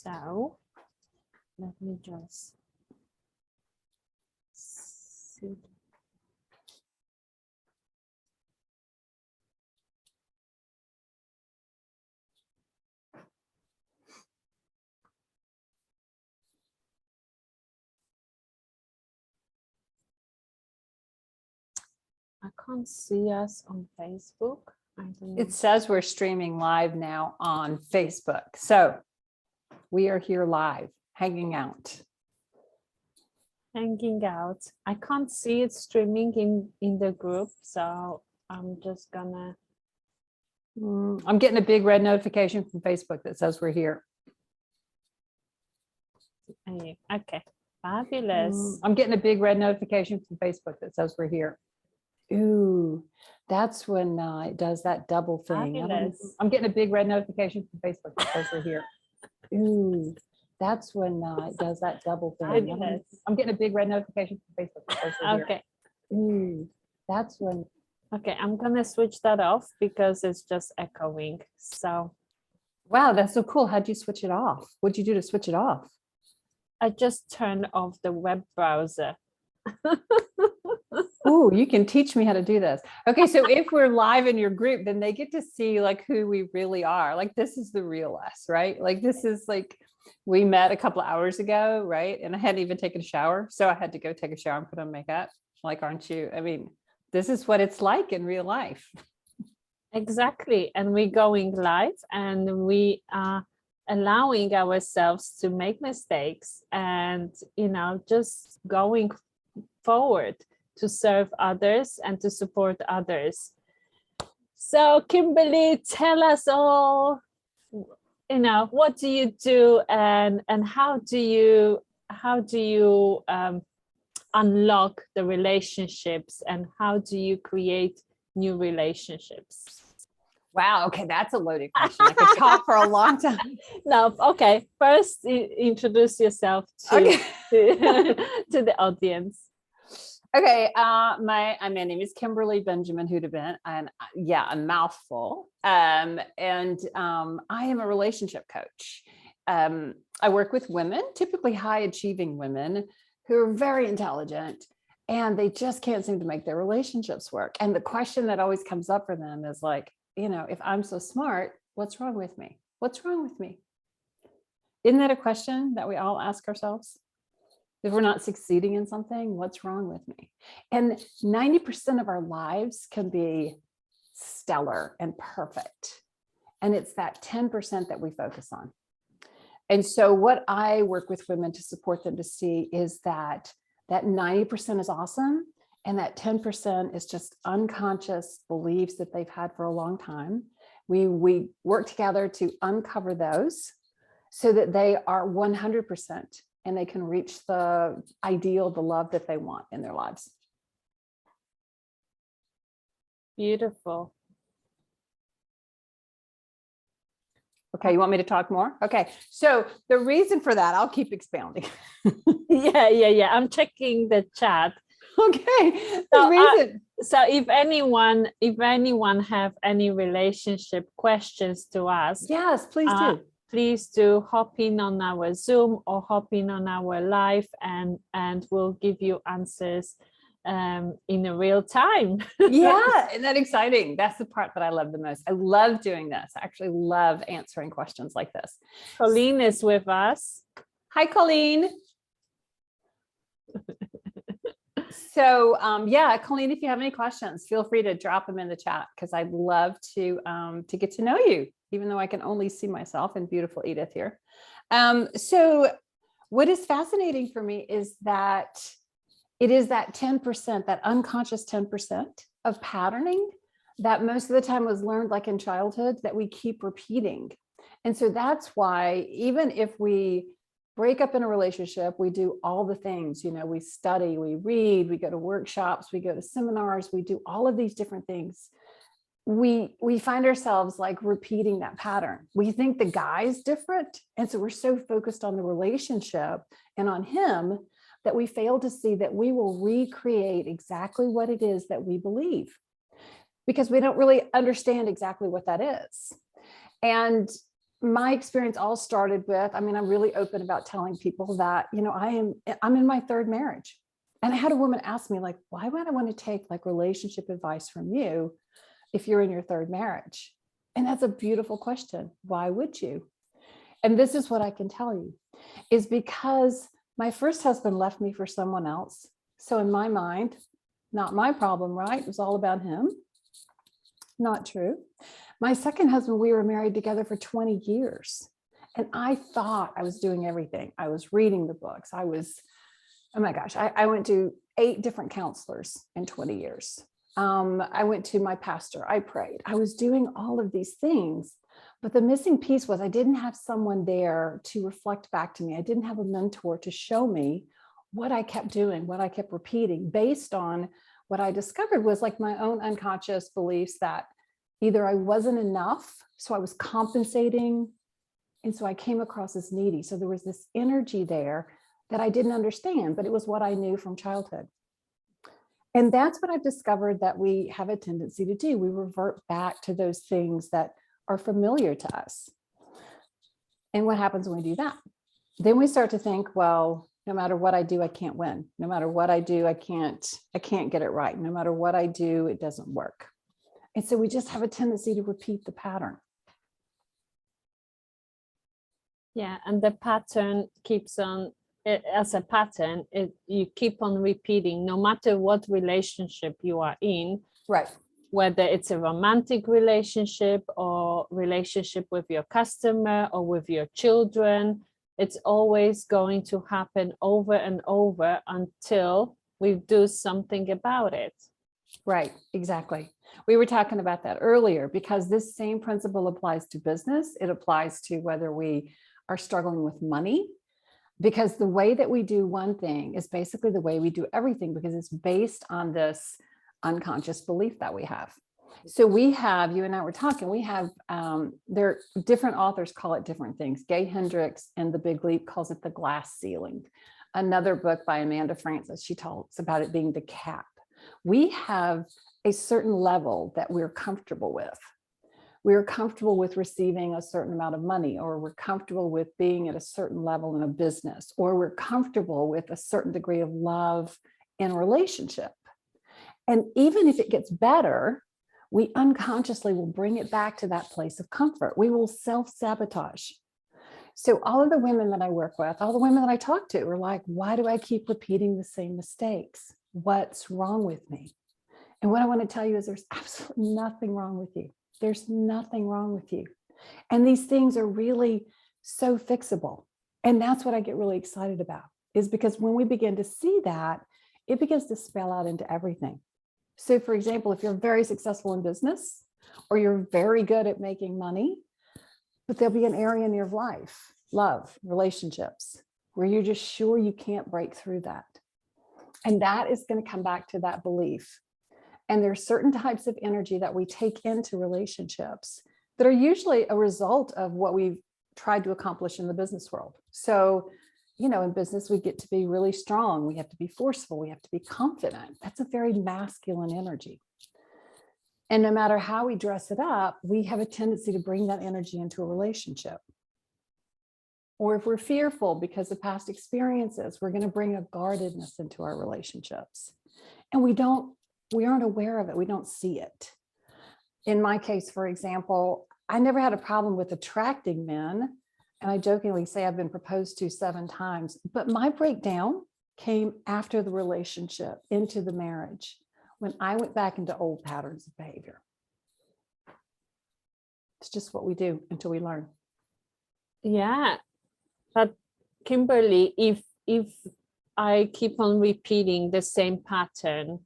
So let me just see. I can't see us on Facebook. I don't know. It says we're streaming live now on Facebook. So we are here live, hanging out. Hanging out. I can't see it streaming in the group, so I'm just gonna. I'm getting a big red notification from Facebook that says we're here. Okay, fabulous. I'm getting a big red notification from Facebook that says we're here. Ooh, that's when it does that double thing. Fabulous. I'm getting a big red notification from Facebook that says we're here. Ooh, that's when it does that double thing. Fabulous. I'm getting a big red notification from Facebook that says we're here. Okay. Ooh, that's when. Okay, I'm gonna switch that off because it's just echoing. So Wow, that's so cool. How'd you switch it off? What'd you do to switch it off? I just turned off the web browser. Ooh, you can teach me how to do this. Okay, so if we're live in your group, then they get to see like who we really are. Like this is the real us, right? Like this is like we met a couple of hours ago, right? And I hadn't even taken a shower. So I had to go take a shower and put on makeup. Like, aren't you? I mean, this is what it's like in real life. Exactly. And we're going live and we are allowing ourselves to make mistakes and, just going forward to serve others and to support others. So Kimberly, tell us all, what do you do and how do you unlock the relationships and how do you create new relationships? Wow. Okay. That's a loaded question. I could talk for a long time. No. Okay. First, introduce yourself to the audience. Okay. My name is Kimberly Benjamin Hoodabent, and a mouthful. I am a relationship coach. I work with women, typically high achieving women who are very intelligent and they just can't seem to make their relationships work. And the question that always comes up for them is like, if I'm so smart, what's wrong with me? What's wrong with me? Isn't that a question that we all ask ourselves? If we're not succeeding in something, what's wrong with me? And 90% of our lives can be stellar and perfect. And it's that 10% that we focus on. And so what I work with women to support them to see is that 90% is awesome. And that 10% is just unconscious beliefs that they've had for a long time. We work together to uncover those so that they are 100% and they can reach the ideal, the love that they want in their lives. Beautiful. Okay, you want me to talk more? Okay, so the reason for that, I'll keep expounding. Yeah. I'm checking the chat. Okay, the reason. So if anyone have any relationship questions to ask, yes, please do. Please do hop in on our Zoom or hop in on our live and we'll give you answers in a real time. Yeah, isn't that exciting? That's the part that I love the most. I love doing this. I actually love answering questions like this. Colleen is with us. Hi, Colleen. So Colleen, if you have any questions, feel free to drop them in the chat because I'd love to get to know you, even though I can only see myself and beautiful Edith here. So what is fascinating for me is that it is that 10%, that unconscious 10% of patterning that most of the time was learned like in childhood that we keep repeating. And so that's why even if we break up in a relationship, we do all the things, we study, we read, we go to workshops, we go to seminars, we do all of these different things. We find ourselves like repeating that pattern. We think the guy's different. And so we're so focused on the relationship and on him that we fail to see that we will recreate exactly what it is that we believe because we don't really understand exactly what that is. And my experience all started with, I'm really open about telling people that, I'm in my third marriage. And I had a woman ask me, like, why would I want to take like relationship advice from you if you're in your third marriage? And that's a beautiful question. Why would you? And this is what I can tell you, is because my first husband left me for someone else. So in my mind, not my problem, right? It was all about him. Not true. My second husband, we were married together for 20 years. And I thought I was doing everything. I was reading the books. Oh my gosh, I went to 8 different counselors in 20 years. I went to my pastor. I prayed. I was doing all of these things. But the missing piece was I didn't have someone there to reflect back to me. I didn't have a mentor to show me what I kept doing, what I kept repeating based on what I discovered was like my own unconscious beliefs that either I wasn't enough, so I was compensating, and so I came across as needy. So there was this energy there that I didn't understand, but it was what I knew from childhood. And that's what I've discovered that we have a tendency to do. We revert back to those things that are familiar to us. And what happens when we do that? Then we start to think, well, no matter what I do, I can't win. No matter what I do, I can't get it right. No matter what I do, it doesn't work. And so we just have a tendency to repeat the pattern. Yeah, and the pattern keeps on, as a pattern, you keep on repeating no matter what relationship you are in. Right. Whether it's a romantic relationship or relationship with your customer or with your children, it's always going to happen over and over until we do something about it. Right, exactly. We were talking about that earlier because this same principle applies to business. It applies to whether we are struggling with money, because the way that we do one thing is basically the way we do everything, because it's based on this unconscious belief that we have. So we have, you and I were talking, we have, there different authors call it different things. Gay Hendricks in The Big Leap calls it the glass ceiling. Another book by Amanda Frances, she talks about it being the cap. We have a certain level that we're comfortable with. We're comfortable with receiving a certain amount of money, or we're comfortable with being at a certain level in a business, or we're comfortable with a certain degree of love in a relationship. And even if it gets better, we unconsciously will bring it back to that place of comfort. We will self-sabotage. So all of the women that I work with, all the women that I talk to are like, why do I keep repeating the same mistakes? What's wrong with me? And what I want to tell you is there's absolutely nothing wrong with you. There's nothing wrong with you. And these things are really so fixable. And that's what I get really excited about, is because when we begin to see that, it begins to spell out into everything. So for example, if you're very successful in business, or you're very good at making money, but there'll be an area in your life, love, relationships, where you're just sure you can't break through that. And that is going to come back to that belief. And there are certain types of energy that we take into relationships that are usually a result of what we've tried to accomplish in the business world. So, in business, we get to be really strong. We have to be forceful. We have to be confident. That's a very masculine energy. And no matter how we dress it up, we have a tendency to bring that energy into a relationship. Or if we're fearful because of past experiences, we're going to bring a guardedness into our relationships. And we aren't aware of it. We don't see it. In my case, for example, I never had a problem with attracting men. And I jokingly say I've been proposed to 7 times, but my breakdown came after the relationship, into the marriage, when I went back into old patterns of behavior. It's just what we do until we learn. Yeah. But Kimberly, if I keep on repeating the same pattern,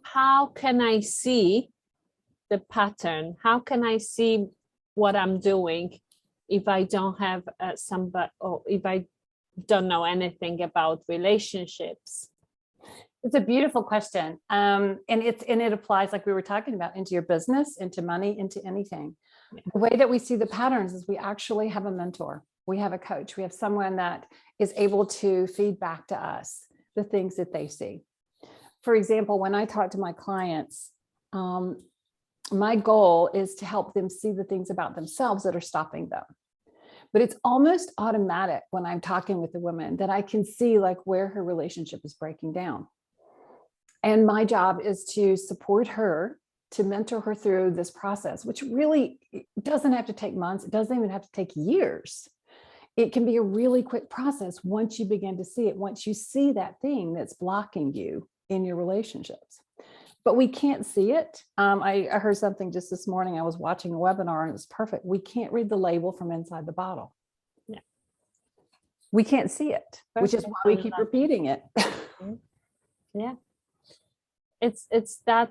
how can I see the pattern? How can I see what I'm doing if I don't have somebody, or if I don't know anything about relationships? It's a beautiful question. And it applies, like we were talking about, into your business, into money, into anything. Yeah. The way that we see the patterns is we actually have a mentor. We have a coach. We have someone that is able to feed back to us the things that they see. For example, when I talk to my clients, my goal is to help them see the things about themselves that are stopping them. but it's almost automatic when I'm talking with the woman that I can see like where her relationship is breaking down. And my job is to support her, to mentor her through this process, which really doesn't have to take months. It doesn't even have to take years. It can be a really quick process once you begin to see it, once you see that thing that's blocking you in your relationships. But we can't see it. I heard something just this morning. I was watching a webinar and it was perfect. We can't read the label from inside the bottle. Yeah. We can't see it, which is why we keep repeating it. Yeah. It's that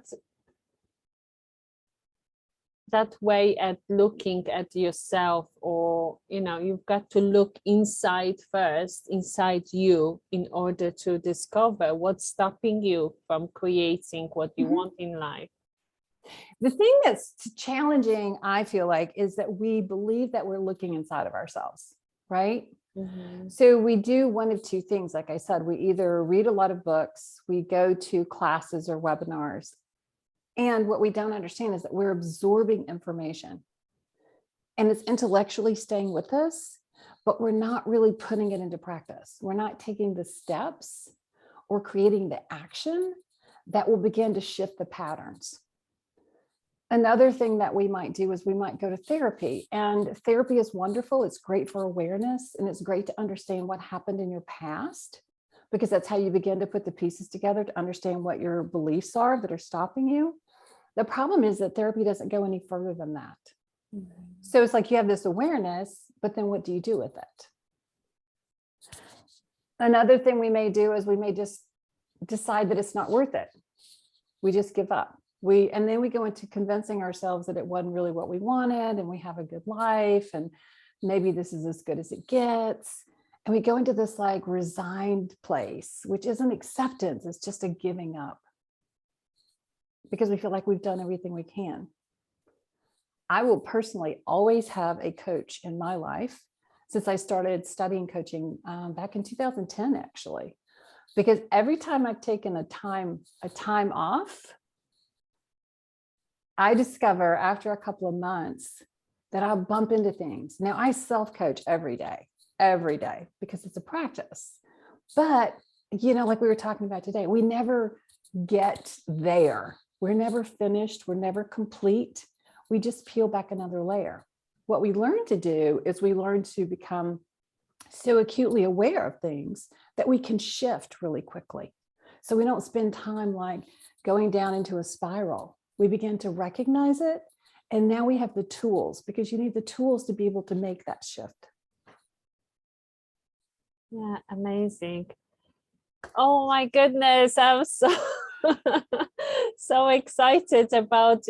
way at looking at yourself, or you've got to look inside first, inside you, in order to discover what's stopping you from creating what you want in life. The thing that's challenging, I feel like, is that we believe that we're looking inside of ourselves, right? So we do one of two things. Like I said, we either read a lot of books, we go to classes or webinars. And what we don't understand is that we're absorbing information and it's intellectually staying with us, but we're not really putting it into practice. We're not taking the steps or creating the action that will begin to shift the patterns. Another thing that we might do is we might go to therapy, and therapy is wonderful. It's great for awareness, and it's great to understand what happened in your past, because that's how you begin to put the pieces together to understand what your beliefs are that are stopping you. The problem is that therapy doesn't go any further than that. So it's like you have this awareness, but then what do you do with it? Another thing we may do is we may just decide that it's not worth it. We just give up. And then we go into convincing ourselves that it wasn't really what we wanted, and we have a good life, and maybe this is as good as it gets. And we go into this like resigned place, which isn't acceptance, it's just a giving up, because we feel like we've done everything we can. I will personally always have a coach in my life since I started studying coaching back in 2010, actually, because every time I've taken a time off, I discover after a couple of months that I'll bump into things. Now I self-coach every day, because it's a practice. But, like we were talking about today, we never get there. We're never finished. We're never complete. We just peel back another layer. What we learn to do is we learn to become so acutely aware of things that we can shift really quickly. So we don't spend time like going down into a spiral. We begin to recognize it. And now we have the tools, because you need the tools to be able to make that shift. Yeah, amazing. Oh my goodness, I'm so excited about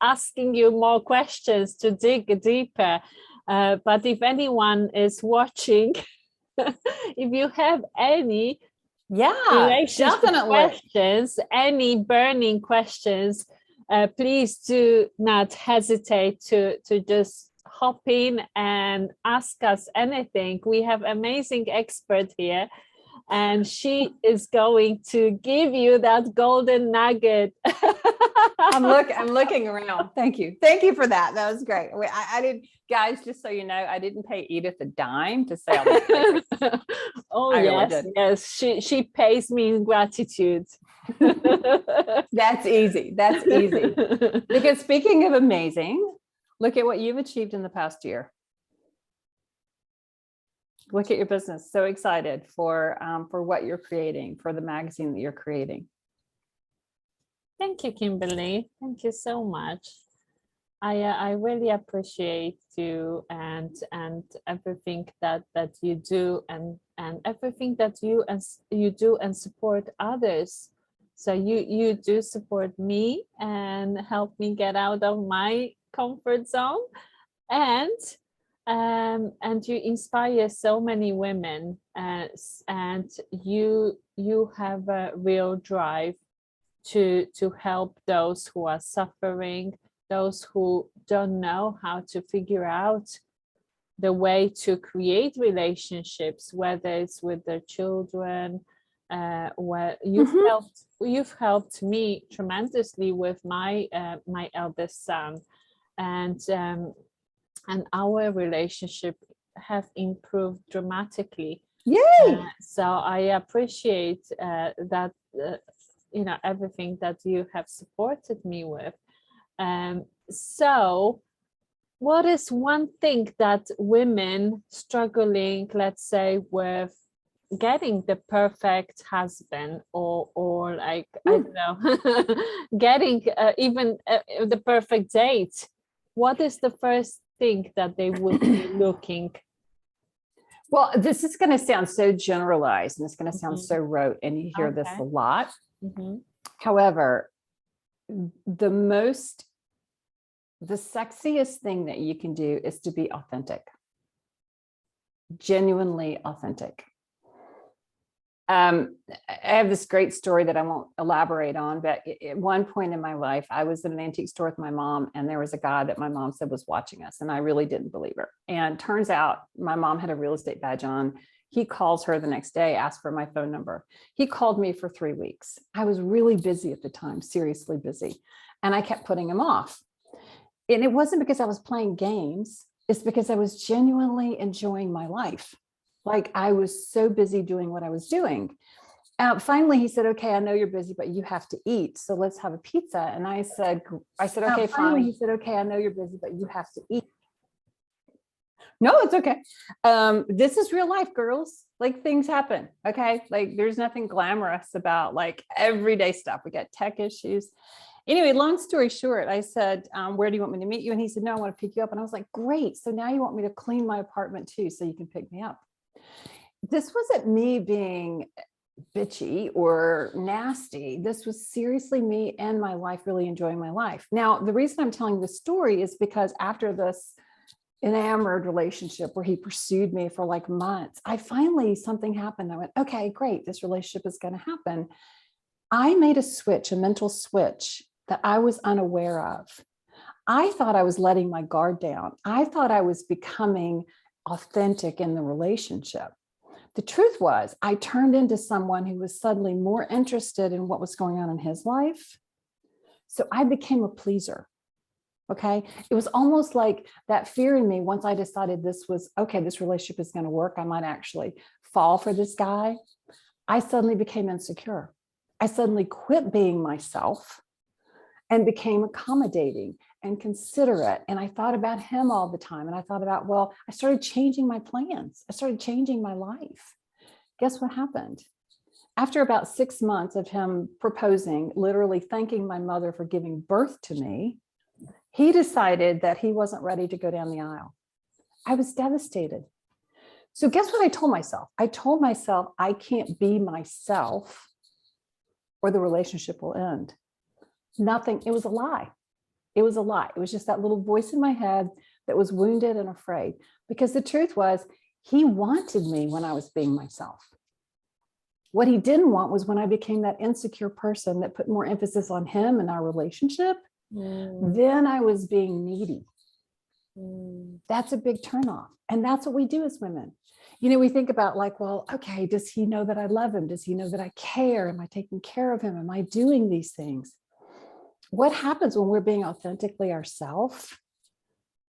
asking you more questions to dig deeper. But if anyone is watching, if you have any relationship questions, any burning questions, please do not hesitate to just hop in and ask us anything. We have amazing expert here, and she is going to give you that golden nugget. I'm looking around. Thank you for that. That was great. I did, guys, just so you know, I didn't pay Edith a dime to say all this. Oh, yes. She pays me in gratitude. That's easy. Because speaking of amazing, look at what you've achieved in the past year. Look at your business. So excited for what you're creating, for the magazine that you're creating. Thank you, Kimberly. Thank you so much. I really appreciate you and everything that you do, and everything that you do and support others. So you do support me and help me get out of my comfort zone, and you inspire so many women, and you have a real drive to help those who are suffering, those who don't know how to figure out the way to create relationships, whether it's with their children. Where you've helped me tremendously with my my eldest son, and our relationship have improved dramatically. Yay! So I appreciate that, everything that you have supported me with. So what is one thing that women struggling, let's say, with getting the perfect husband, or like, I don't know, getting even the perfect date, what is the first thing that they would be looking? Well, this is going to sound so generalized, and it's going to sound so rote, and you hear this a lot. However, the sexiest thing that you can do is to be authentic, genuinely authentic. I have this great story that I won't elaborate on, but at one point in my life, I was in an antique store with my mom, and there was a guy that my mom said was watching us, and I really didn't believe her. And turns out my mom had a real estate badge on. He calls her the next day, asked for my phone number. He called me for 3 weeks. I was really busy at the time, seriously busy. And I kept putting him off. And it wasn't because I was playing games. It's because I was genuinely enjoying my life. Like, I was so busy doing what I was doing. Finally, he said, okay, I know you're busy, but you have to eat. So let's have a pizza. And I said, okay, fine. He said, okay, I know you're busy, but you have to eat. No, it's okay. This is real life, girls. Like, things happen. Okay. Like, there's nothing glamorous about like everyday stuff. We got tech issues. Anyway, long story short, I said, where do you want me to meet you? And he said, no, I want to pick you up. And I was like, great. So now you want me to clean my apartment too, so you can pick me up. This wasn't me being bitchy or nasty. This was seriously me and my life really enjoying my life. Now, the reason I'm telling this story is because after this enamored relationship where he pursued me for like months, something happened. I went, okay, great. This relationship is going to happen. I made a mental switch that I was unaware of. I thought I was letting my guard down. I thought I was becoming authentic in the relationship. The truth was, I turned into someone who was suddenly more interested in what was going on in his life. So I became a pleaser. Okay. It was almost like that fear in me. Once I decided this relationship is going to work, I might actually fall for this guy. I suddenly became insecure. I suddenly quit being myself and became accommodating and considerate. And I thought about him all the time. And I thought about, I started changing my plans. I started changing my life. Guess what happened? After about 6 months of him proposing, literally thanking my mother for giving birth to me, he decided that he wasn't ready to go down the aisle. I was devastated. So guess what I told myself? I told myself I can't be myself or the relationship will end. Nothing. It was a lie. It was a lie. It was just that little voice in my head that was wounded and afraid. Because the truth was, he wanted me when I was being myself. What he didn't want was when I became that insecure person that put more emphasis on him and our relationship, then I was being needy. That's a big turnoff. And that's what we do as women. We think about like, okay, does he know that I love him? Does he know that I care? Am I taking care of him? Am I doing these things? What happens when we're being authentically ourselves,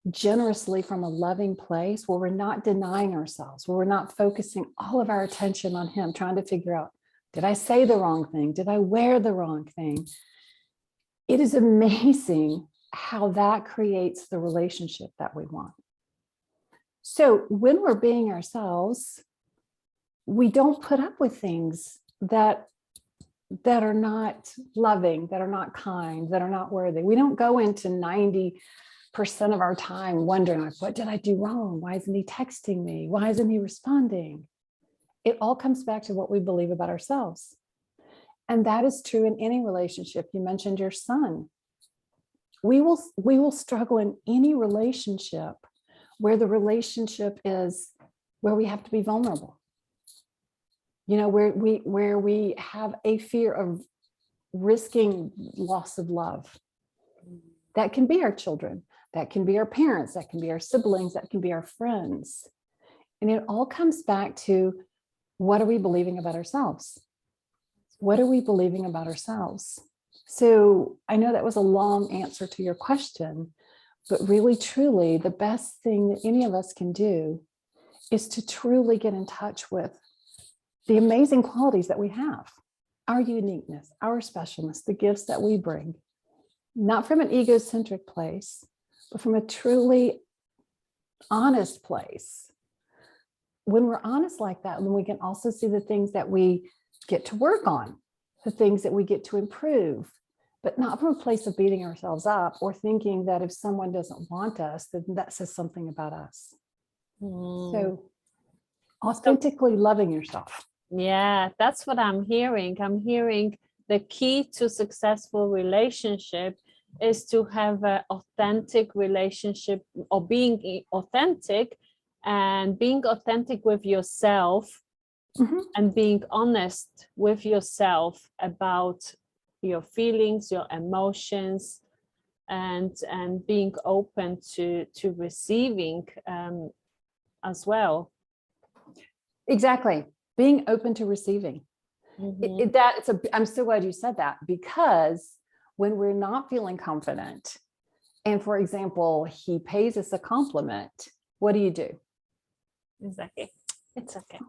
generously from a loving place, where we're not denying ourselves, where we're not focusing all of our attention on him, trying to figure out, did I say the wrong thing? Did I wear the wrong thing? It is amazing how that creates the relationship that we want. So when we're being ourselves, we don't put up with things that are not loving, that are not kind, that are not worthy. We don't go into 90% of our time wondering, like, what did I do wrong? Why isn't he texting me? Why isn't he responding? It all comes back to what we believe about ourselves. And that is true in any relationship. You mentioned your son. We will struggle in any relationship where the relationship is where we have to be vulnerable. Where we have a fear of risking loss of love. That can be our children, that can be our parents, that can be our siblings, that can be our friends. And it all comes back to, what are we believing about ourselves? What are we believing about ourselves? So I know that was a long answer to your question, but really, truly, the best thing that any of us can do is to truly get in touch with the amazing qualities that we have, our uniqueness, our specialness, the gifts that we bring, not from an egocentric place, but from a truly honest place. When we're honest like that, then we can also see the things that we get to work on, the things that we get to improve, but not from a place of beating ourselves up or thinking that if someone doesn't want us, then that says something about us. So authentically loving yourself. Yeah, that's what I'm hearing. I'm hearing the key to successful relationship is to have an authentic relationship, or being authentic, and being authentic with yourself, and being honest with yourself about your feelings, your emotions, and being open to receiving as well. Exactly. Being open to receiving. I'm so glad you said that, because when we're not feeling confident, and for example, he pays us a compliment, what do you do? Exactly. It's okay.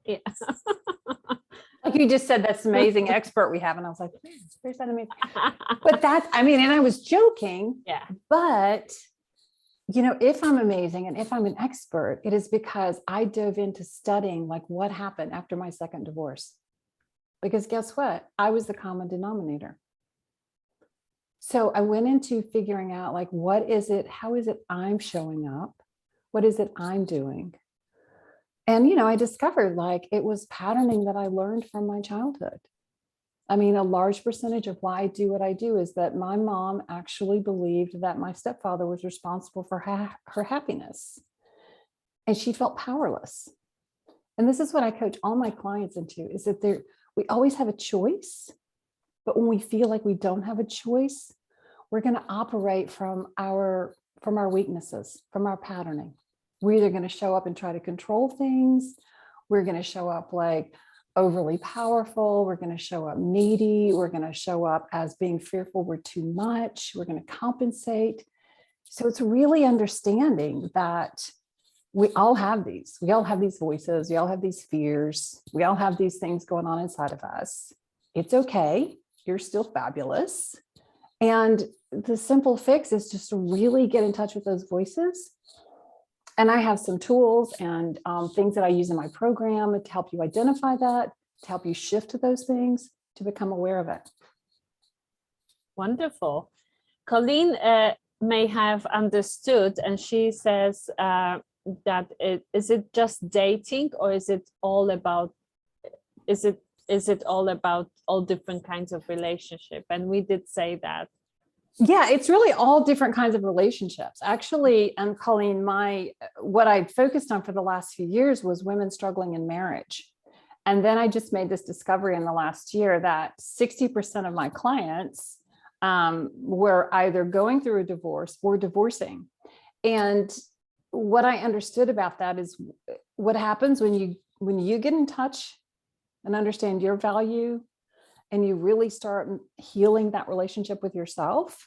Yeah. Like you just said, that's amazing expert we have. And I was like, where's that amazing? But and I was joking. Yeah. But, if I'm amazing and if I'm an expert, it is because I dove into studying like what happened after my second divorce. Because guess what? I was the common denominator. So I went into figuring out like, what is it? How is it I'm showing up? What is it I'm doing? And, I discovered like it was patterning that I learned from my childhood. I mean, a large percentage of why I do what I do is that my mom actually believed that my stepfather was responsible for her happiness. And she felt powerless. And this is what I coach all my clients into, is that we always have a choice. But when we feel like we don't have a choice, we're going to operate from our weaknesses, from our patterning. We're either going to show up and try to control things. We're going to show up like overly powerful. We're going to show up needy. We're going to show up as being fearful we're too much. We're going to compensate. So it's really understanding that we all have these. We all have these voices. We all have these fears. We all have these things going on inside of us. It's okay. You're still fabulous. And the simple fix is just to really get in touch with those voices. And I have some tools and things that I use in my program to help you identify that, to help you shift to those things, to become aware of it. Wonderful. Colleen may have understood, and she says that is it just dating, or is it all about all different kinds of relationship? And we did say that. Yeah, it's really all different kinds of relationships. Actually, Colleen, what I focused on for the last few years was women struggling in marriage. And then I just made this discovery in the last year that 60% of my clients were either going through a divorce or divorcing. And what I understood about that is what happens when you get in touch and understand your value, and you really start healing that relationship with yourself,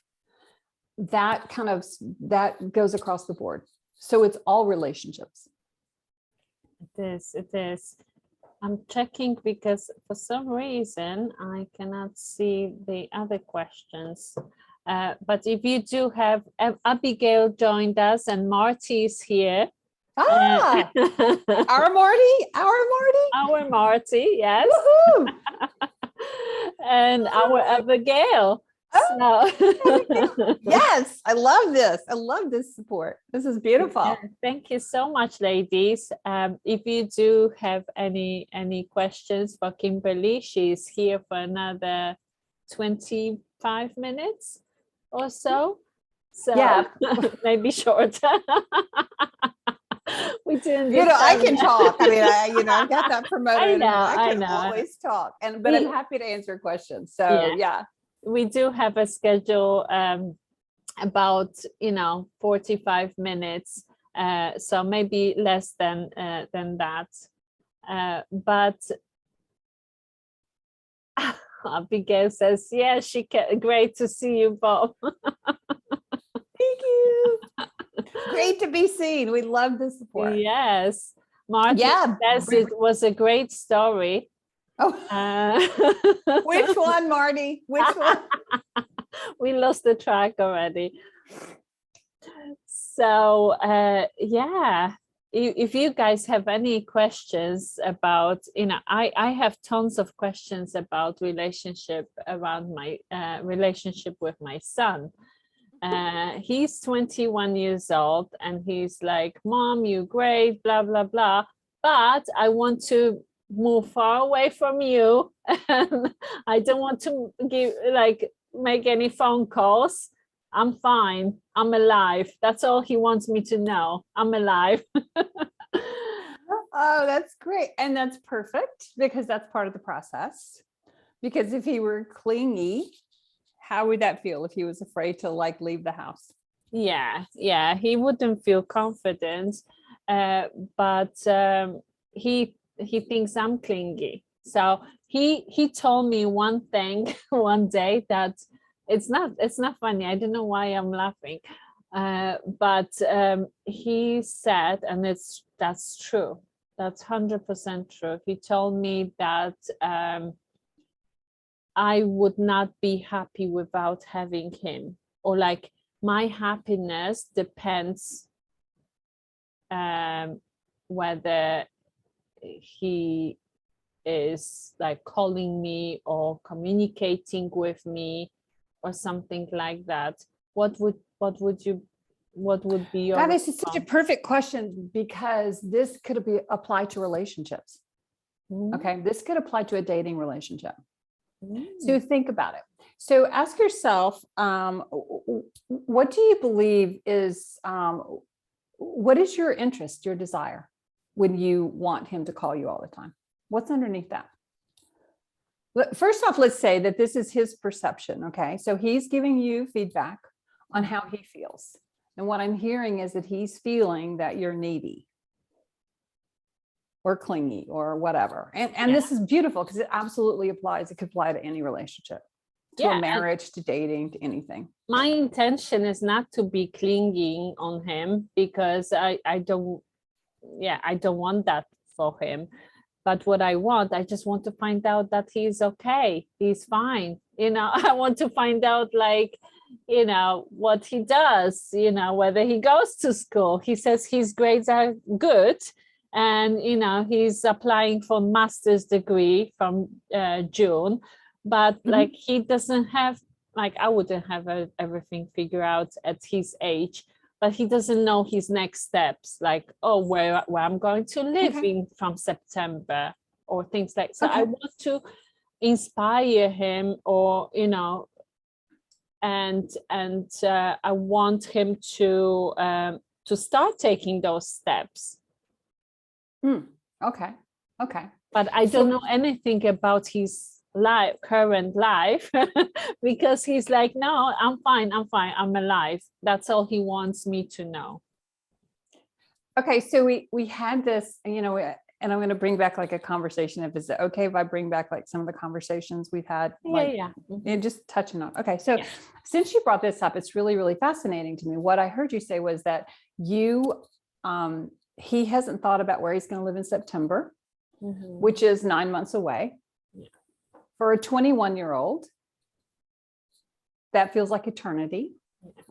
that goes across the board. So it's all relationships. It is. I'm checking because for some reason I cannot see the other questions. But if you do have, Abigail joined us and Marty is here. Our Marty. Our Marty, yes. And our Abigail. Yes, I love this. I love this support. This is beautiful. Yeah, thank you so much, ladies. If you do have any questions for Kimberly, she's here for another 25 minutes or so. So yeah. Maybe shorter. We didn't. I can talk. I mean, I've got that promoted. I can always talk, but I'm happy to answer questions. So yeah. We do have a schedule about 45 minutes, so maybe less than that. But Abigail says, "Yeah, great to see you, Bob." Thank you. great to be seen. We love the support. Yes. Marty says it was a great story. Oh, which one, Marty? Which one? We lost the track already. So yeah, if you guys have any questions about, I have tons of questions about relationship around my relationship with my son. He's 21 years old and he's like, Mom, you're great, blah, blah, blah. But I want to move far away from you. And I don't want to make any phone calls. I'm fine. I'm alive. That's all he wants me to know. I'm alive. Oh, that's great. And that's perfect because that's part of the process. Because if he were clingy, how would that feel if he was afraid to leave the house? Yeah, he wouldn't feel confident, but he thinks I'm clingy. So he told me one thing one day that it's not funny. I don't know why I'm laughing, but he said, and that's true. That's 100% true. He told me that I would not be happy without having him, or like my happiness depends whether he is like calling me or communicating with me or something like that. What would be your God, this is such a perfect question because this could be applied to relationships. Okay, this could apply to a dating relationship. So think about it. So ask yourself, what do you believe is, what is your interest, your desire when you want him to call you all the time? What's underneath that? First off, let's say that this is his perception. Okay, so he's giving you feedback on how he feels. And what I'm hearing is that he's feeling that you're needy or clingy or whatever. And this is beautiful because it absolutely applies. It could apply to any relationship, to a marriage, to dating, to anything. My intention is not to be clinging on him because I don't want that for him. But what I just want to find out that he's okay. He's fine. I want to find out what he does, whether he goes to school. He says his grades are good. And, he's applying for master's degree from June, but he doesn't have, I wouldn't have everything figured out at his age, but he doesn't know his next steps, where I'm going to live in from September or things like that. So I want to inspire him or, and I want him to start taking those steps. Okay. But I don't know anything about his current life because he's like, no, I'm fine. I'm alive. That's all he wants me to know. Okay. So we had this, and I'm going to bring back a conversation. If it's okay if I bring back some of the conversations we've had, and just touching on. Okay. So since you brought this up, it's really, really fascinating to me. What I heard you say was that he hasn't thought about where he's going to live in September, which is 9 months away. Yeah. For a 21-year-old, that feels like eternity.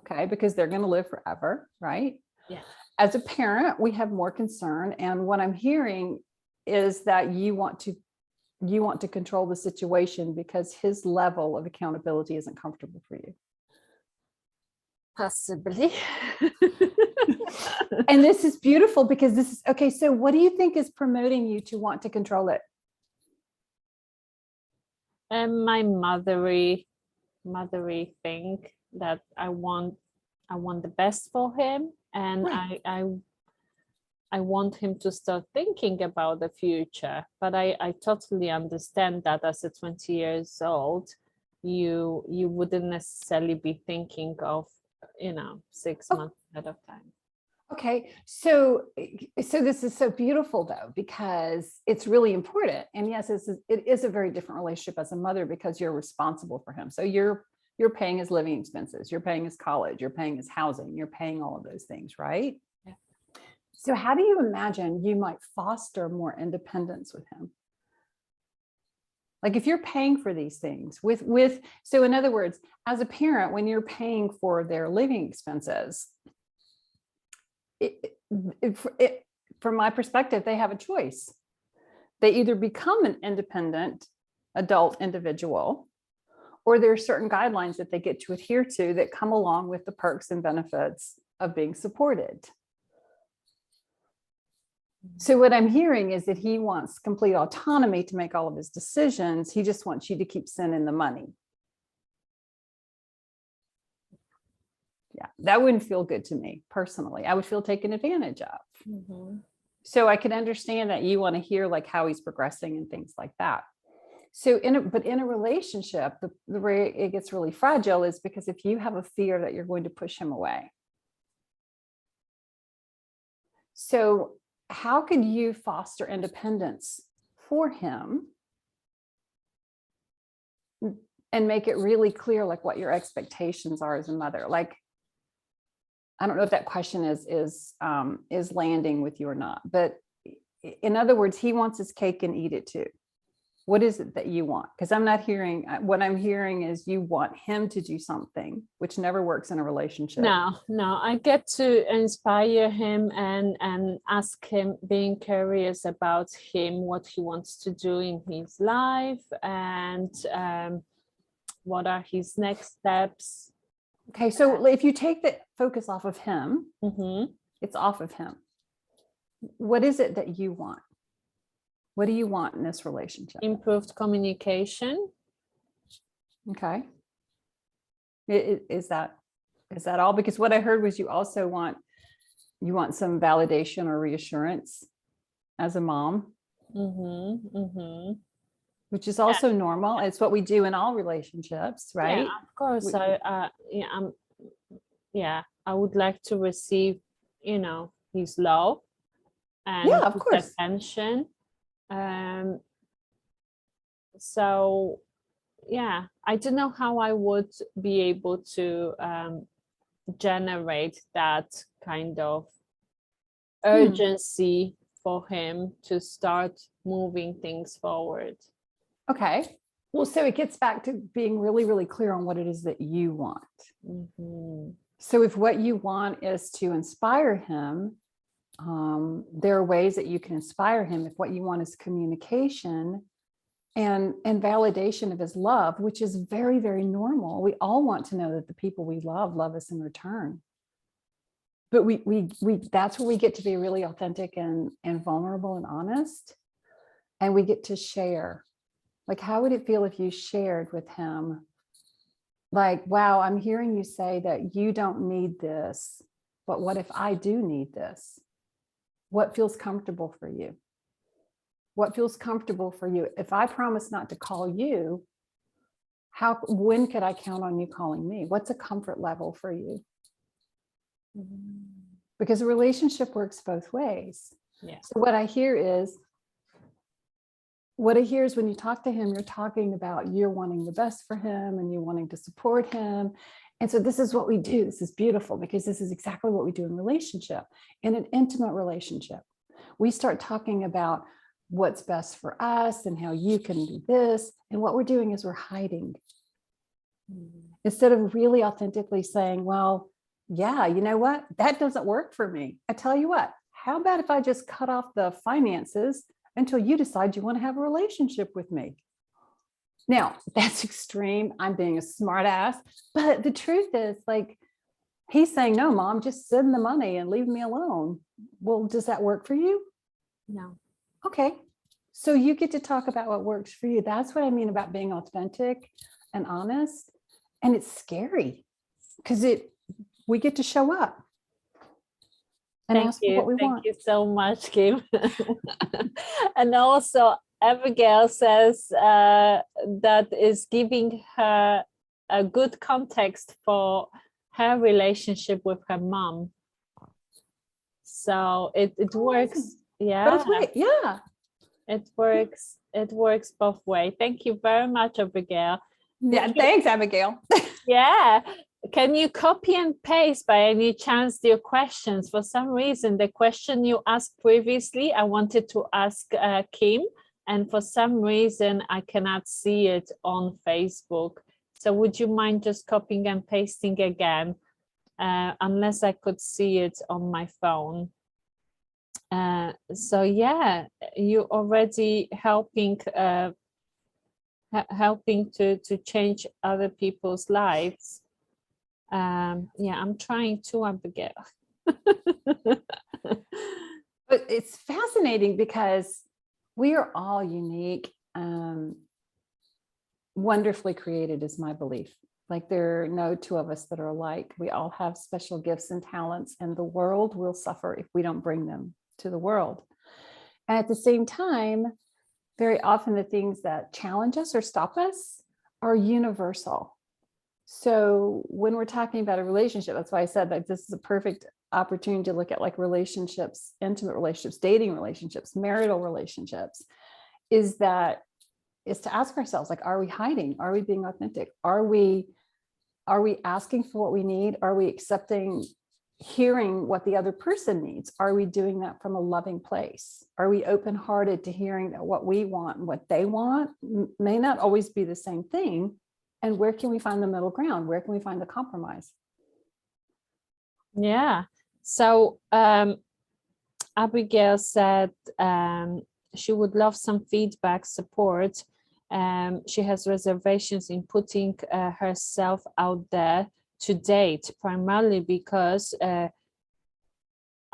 Okay, because they're going to live forever, right? Yeah. As a parent, we have more concern, and what I'm hearing is that you want to control the situation because his level of accountability isn't comfortable for you. Possibly. And this is beautiful because this is okay. So what do you think is promoting you to want to control it? My mothery thing that I want the best for him, and right. I want him to start thinking about the future. But I totally understand that as a 20 years old, you wouldn't necessarily be thinking of 6 months ahead of time. Okay, so this is so beautiful though, because it's really important. And yes, it is a very different relationship as a mother because you're responsible for him. So you're You're paying his living expenses, you're paying his college, you're paying his housing, you're paying all of those things, right? Yeah. So how do you imagine you might foster more independence with him? Like if you're paying for these things so in other words, as a parent, when you're paying for their living expenses, from my perspective, they have a choice. They either become an independent adult individual, or there are certain guidelines that they get to adhere to that come along with the perks and benefits of being supported. So what I'm hearing is that he wants complete autonomy to make all of his decisions. He just wants you to keep sending the money. Yeah, that wouldn't feel good to me personally. I would feel taken advantage of. Mm-hmm. So I can understand that you want to hear like how he's progressing and things like that. So but in a relationship, the way it gets really fragile is because if you have a fear that you're going to push him away. So how could you foster independence for him and make it really clear like what your expectations are as a mother? Like, I don't know if that question is landing with you or not, but in other words, he wants his cake and eat it too. What is it that you want? Because I'm not hearing, what I'm hearing is you want him to do something, which never works in a relationship. No, I get to inspire him and ask him, being curious about him, what he wants to do in his life, and what are his next steps. Okay, so if you take the focus off of him, Mm-hmm. it's off of him. What is it that you want? What do you want in this relationship? Improved communication. Okay. Is that all? Because what I heard was you also want some validation or reassurance as a mom. Mm-hmm. Mm-hmm. Which is also normal. It's what we do in all relationships, right? Yeah, of course. I would like to receive, his love and Yeah, of his course. attention. So yeah, I don't know how I would be able to generate that kind of urgency for him to start moving things forward. Okay. Well, so it gets back to being really, really clear on what it is that you want. Mm-hmm. So if what you want is to inspire him, there are ways that you can inspire him. If what you want is communication and validation of his love, which is very, very normal. We all want to know that the people we love us in return. But we that's where we get to be really authentic and vulnerable and honest. And we get to share. Like, how would it feel if you shared with him? Like, wow, I'm hearing you say that you don't need this, but what if I do need this? What feels comfortable for you? What feels comfortable for you? If I promise not to call you, when could I count on you calling me? What's a comfort level for you? Because a relationship works both ways. Yeah. So what I hear is when you talk to him, you're talking about you're wanting the best for him and you're wanting to support him. And so this is what we do. This is beautiful because this is exactly what we do in relationship, in an intimate relationship. We start talking about what's best for us and how you can do this. And what we're doing is we're hiding. Instead of really authentically saying, well, yeah, you know what? That doesn't work for me. I tell you what, how about if I just cut off the finances until you decide you want to have a relationship with me? Now, that's extreme. I'm being a smart ass. But the truth is, like, he's saying, no, mom, just send the money and leave me alone. Well, does that work for you? No. Okay. So you get to talk about what works for you. That's what I mean about being authentic and honest. And it's scary because we get to show up and ask for what we want. Thank you so much, Kim. And also, Abigail says that is giving her a good context for her relationship with her mom. So it works. Yeah. Both ways. Yeah. It works both ways. Thank you very much, Abigail. Yeah. Thanks, Abigail. Yeah. Can you copy and paste by any chance your questions? For some reason, the question you asked previously, I wanted to ask Kim, and for some reason, I cannot see it on Facebook. So would you mind just copying and pasting again? Unless I could see it on my phone. So yeah, you already helping helping to change other people's lives. Yeah, I'm trying to, Abigail. But it's fascinating because we are all unique, wonderfully created is my belief. Like there are no two of us that are alike. We all have special gifts and talents, and the world will suffer if we don't bring them to the world. And at the same time, very often the things that challenge us or stop us are universal. So when we're talking about a relationship, that's why I said that this is a perfect opportunity to look at like relationships, intimate relationships, dating relationships, marital relationships, is to ask ourselves, like, are we hiding? Are we being authentic? Are we asking for what we need? Are we accepting, hearing what the other person needs? Are we doing that from a loving place? Are we open-hearted to hearing that what we want and what they want may not always be the same thing? And where can we find the middle ground? Where can we find the compromise? Yeah. So Abigail said she would love some feedback, support. She has reservations in putting herself out there to date, primarily because I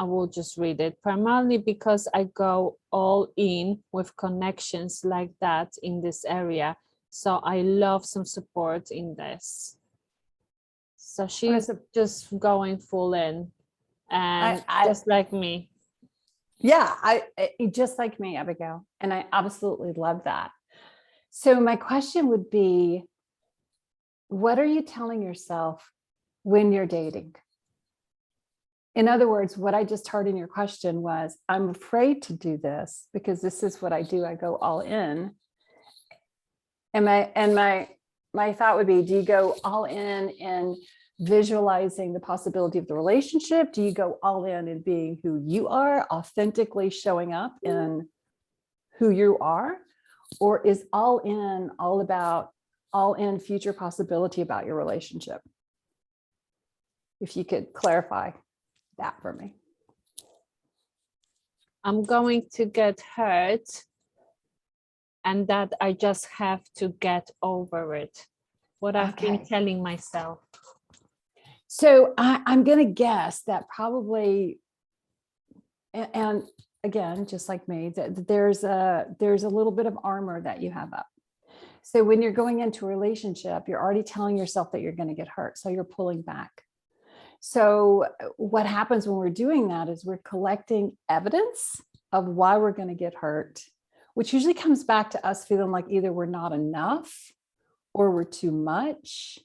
will just read it, primarily because I go all in with connections like that in this area. So I love some support in this. So she's just going full in, and just like me. Yeah, I just like me, Abigail. And I absolutely love that. So my question would be, what are you telling yourself when you're dating? In other words, what I just heard in your question was, I'm afraid to do this because this is what I do. I go all in. And my thought would be, do you go all in visualizing the possibility of the relationship? Do you go all in being who you are, authentically showing up in who you are? Or is all in all about all in future possibility about your relationship? If you could clarify that for me. I'm going to get hurt, and that I just have to get over it. What I've been telling myself. So I'm going to guess that probably, and again, just like me, that there's a little bit of armor that you have up. So when you're going into a relationship, you're already telling yourself that you're going to get hurt. So you're pulling back. So what happens when we're doing that is we're collecting evidence of why we're going to get hurt, which usually comes back to us feeling like either we're not enough or we're too much,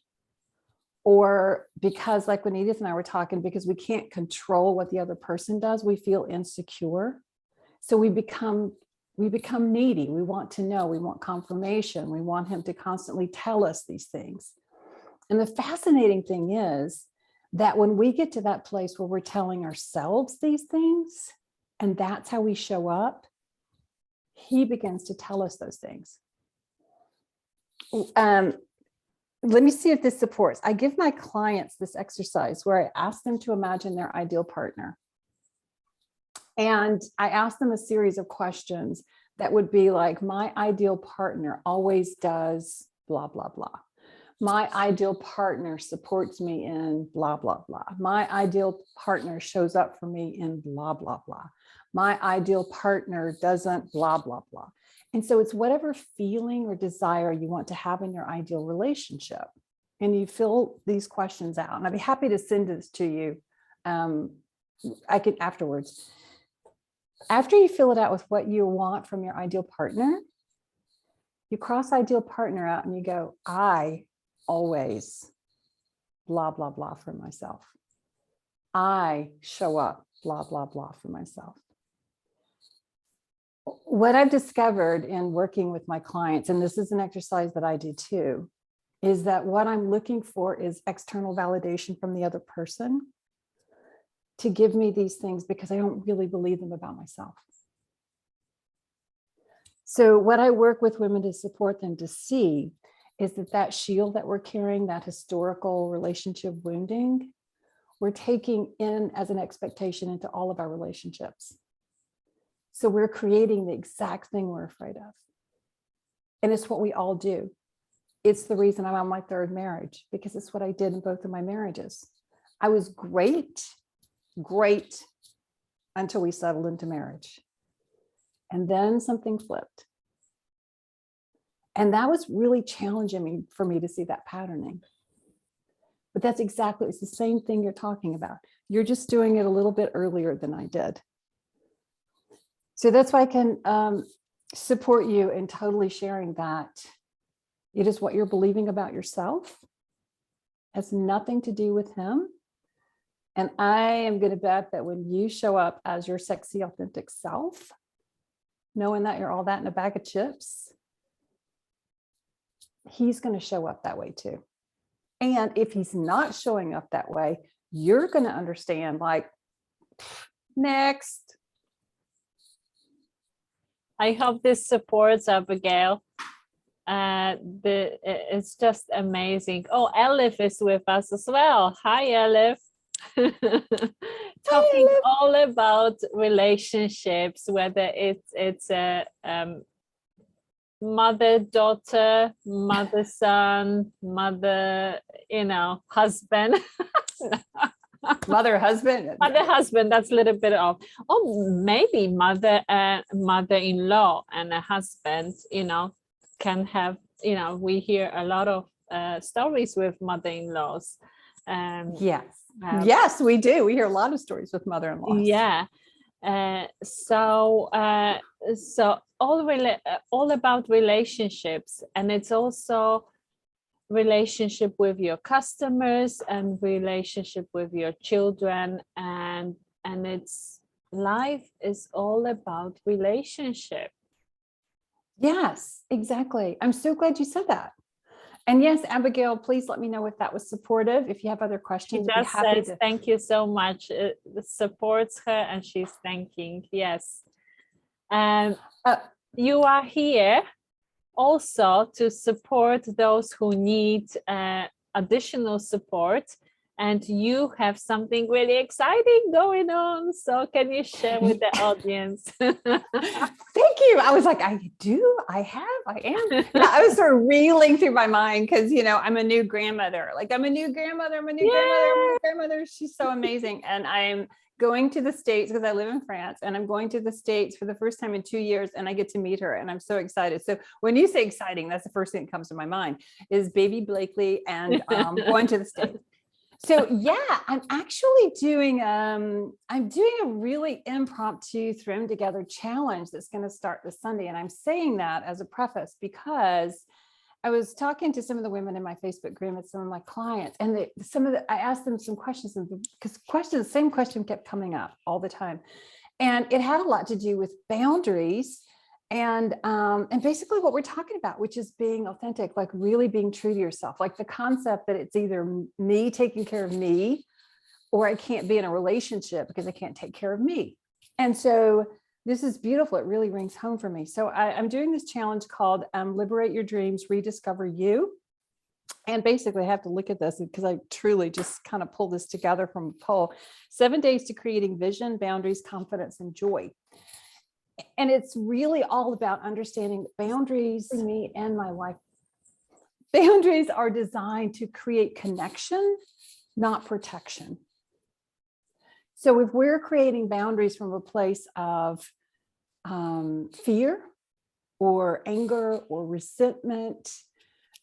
or because, like when Edith and I were talking, because we can't control what the other person does, we feel insecure. So we become needy. We want to know, we want confirmation. We want him to constantly tell us these things. And the fascinating thing is that when we get to that place where we're telling ourselves these things, and that's how we show up, he begins to tell us those things. Let me see if this supports. I give my clients this exercise where I ask them to imagine their ideal partner. And I ask them a series of questions that would be like, my ideal partner always does blah, blah, blah. My ideal partner supports me in blah, blah, blah. My ideal partner shows up for me in blah, blah, blah. My ideal partner doesn't blah, blah, blah. And so it's whatever feeling or desire you want to have in your ideal relationship. And you fill these questions out. And I'd be happy to send this to you. I can afterwards. After you fill it out with what you want from your ideal partner, you cross ideal partner out and you go, I always blah, blah, blah for myself. I show up, blah, blah, blah for myself. What I've discovered in working with my clients, and this is an exercise that I do too, is that what I'm looking for is external validation from the other person to give me these things because I don't really believe them about myself. So what I work with women to support them to see is that shield that we're carrying, that historical relationship wounding, we're taking in as an expectation into all of our relationships. So we're creating the exact thing we're afraid of. And it's what we all do. It's the reason I'm on my third marriage, because it's what I did in both of my marriages. I was great until we settled into marriage. And then something flipped. And that was really challenging for me to see that patterning. But that's exactly, it's the same thing you're talking about. You're just doing it a little bit earlier than I did. So that's why I can support you in totally sharing that. It is what you're believing about yourself. Has nothing to do with him. And I am going to bet that when you show up as your sexy, authentic self, knowing that you're all that in a bag of chips, he's going to show up that way too. And if he's not showing up that way, you're going to understand, like, next. I hope this supports Abigail. It's just amazing. Oh, Elif is with us as well. Hi, Elif. Talking all about relationships, whether it's a mother-daughter, mother-son, husband. Mother-husband. Mother-husband, that's a little bit of, maybe mother-in-law and a husband, can have, we hear a lot of stories with mother-in-laws. Yes, we do. We hear a lot of stories with mother-in-laws. Yeah. So all about relationships, and it's also relationship with your customers and relationship with your children, and it's life is all about relationship. Yes, exactly. I'm so glad you said that. And yes, Abigail, please let me know if that was supportive. If you have other questions, She just says, thank you so much. It supports her and she's thanking. Yes. And you are here also to support those who need additional support. And you have something really exciting going on. So can you share with the audience? Thank you. I was like, I am. Yeah, I was sort of reeling through my mind because, I'm a new grandmother. I'm a new grandmother. She's so amazing. And I'm going to the States because I live in France, and I'm going to the States for the first time in 2 years, and I get to meet her, and I'm so excited. So when you say exciting, that's the first thing that comes to my mind is baby Blakely and going to the States. So yeah, I'm actually doing a really impromptu thrown together challenge that's going to start this Sunday. And I'm saying that as a preface because I was talking to some of the women in my Facebook group and some of my clients, and I asked them some questions because the same question kept coming up all the time. And it had a lot to do with boundaries and basically what we're talking about, which is being authentic, like really being true to yourself, like the concept that it's either me taking care of me, or I can't be in a relationship because I can't take care of me. And so this is beautiful. It really rings home for me. So I'm doing this challenge called Liberate Your Dreams, Rediscover You. And basically I have to look at this because I truly just kind of pulled this together from a poll. 7 days to creating vision, boundaries, confidence, and joy. And it's really all about understanding boundaries. Me and my wife, boundaries are designed to create connection, not protection. So if we're creating boundaries from a place of fear or anger or resentment,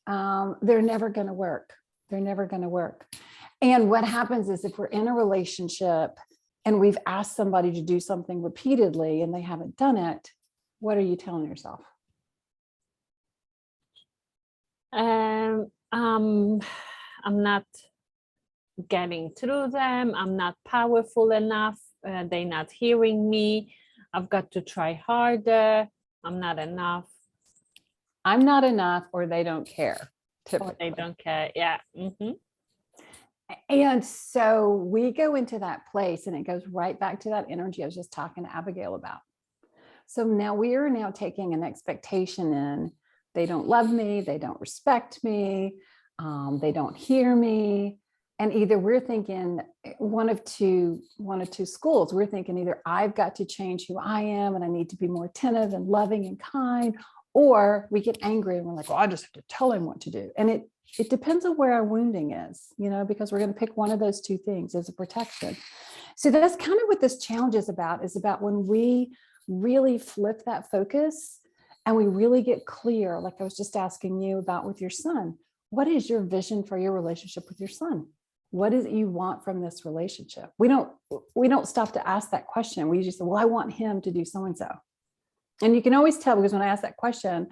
they're never going to work. They're never going to work. And what happens is if we're in a relationship and we've asked somebody to do something repeatedly and they haven't done it, what are you telling yourself? I'm not getting through them. I'm not powerful enough. They're not hearing me. I've got to try harder. I'm not enough. I'm not enough, or they don't care. Or they don't care. Yeah. And so we go into that place, and it goes right back to that energy I was just talking to Abigail about. So now we are now taking an expectation in, they don't love me, they don't respect me, they don't hear me. And either we're thinking one of two schools. We're thinking either I've got to change who I am and I need to be more attentive and loving and kind, or we get angry and we're like, well, I just have to tell him what to do. And it depends on where our wounding is, because we're going to pick one of those two things as a protection. So that's kind of what this challenge is about when we really flip that focus and we really get clear, like I was just asking you about with your son. What is your vision for your relationship with your son? What is it you want from this relationship? We don't stop to ask that question. We just say, well, I want him to do so-and-so. And you can always tell, because when I ask that question,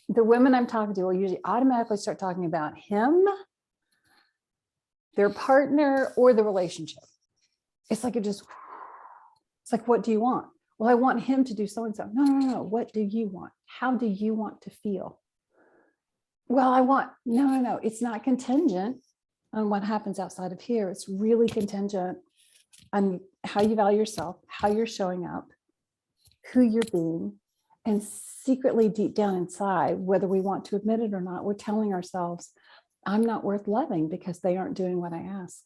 the women I'm talking to will usually automatically start talking about him, their partner, or the relationship. It's like it's like, what do you want? Well, I want him to do so-and-so. No. What do you want? How do you want to feel? Well, I want, no. It's not contingent on what happens outside of here. It's really contingent on how you value yourself, how you're showing up, who you're being, and secretly deep down inside, whether we want to admit it or not, we're telling ourselves, I'm not worth loving because they aren't doing what I ask.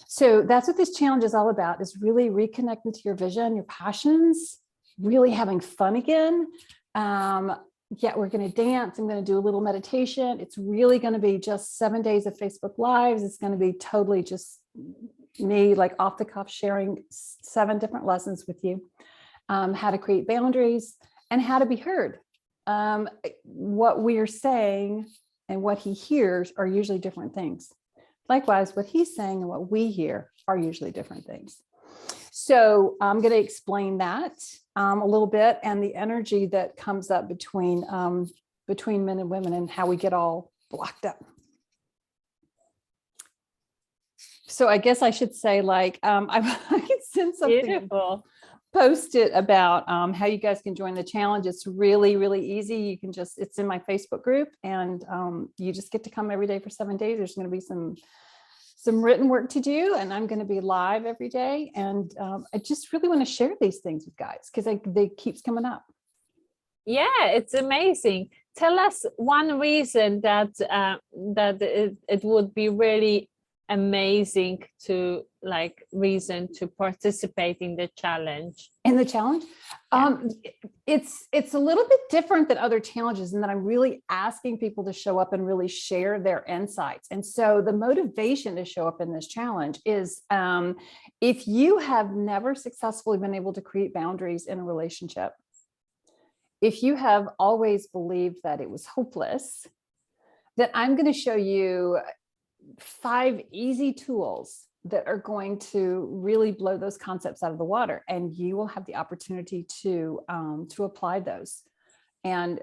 So that's what this challenge is all about, is really reconnecting to your vision, your passions, really having fun again. We're going to dance. I'm going to do a little meditation. It's really going to be just 7 days of Facebook Lives. It's going to be totally just me, like off the cuff, sharing 7 different lessons with you, how to create boundaries and how to be heard. What we are saying and what he hears are usually different things. Likewise, what he's saying and what we hear are usually different things. So I'm going to explain that a little bit, and the energy that comes up between men and women and how we get all blocked up. So I guess I should say, like, I can send something. Beautiful. Post it about how you guys can join the challenge. It's really, really easy. You can it's in my Facebook group, and you just get to come every day for 7 days. There's going to be some written work to do, and I'm going to be live every day. And I just really want to share these things with guys because they keeps coming up. Yeah, it's amazing. Tell us one reason that it would be really amazing to participate in the challenge. It's a little bit different than other challenges in that I'm really asking people to show up and really share their insights. And so the motivation to show up in this challenge is if you have never successfully been able to create boundaries in a relationship, if you have always believed that it was hopeless, then I'm going to show you 5 easy tools that are going to really blow those concepts out of the water, and you will have the opportunity to apply those and